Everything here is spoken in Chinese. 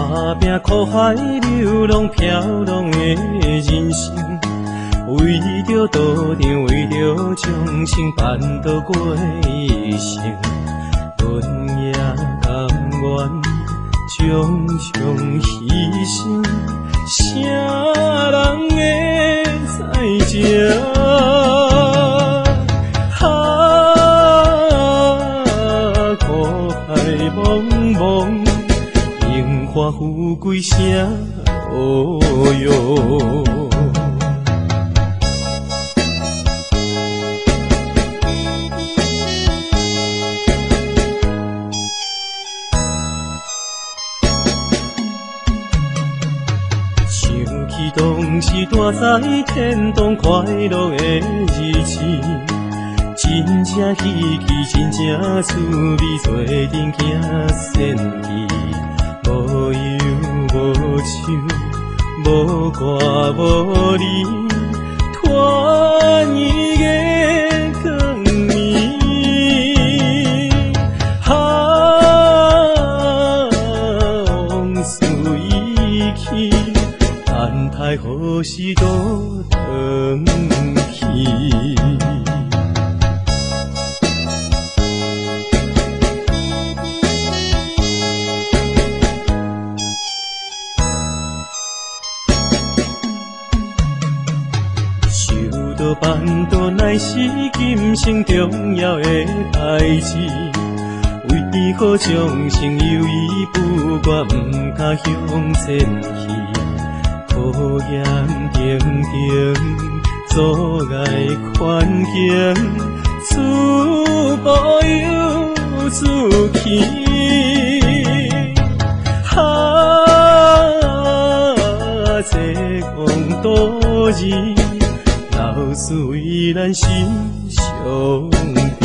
打拼苦海流浪飘浪的人生，为着道场，为着众生办渡过一生，阮也甘愿常常牺牲，啥人会知情？苦海茫茫，荣华富贵啥路用？当时大在天堂快乐的日子，真正稀奇，真正趣味，做阵行仙气，无忧无愁，无歌无离，团圆的光明。往事已去。等待何时倒转去？受到办渡乃是今生重要的代志，为何众生犹豫不决，不敢向前去？苦险重重，阻碍环境，此步又此去。这光多日，老师为咱心相伴。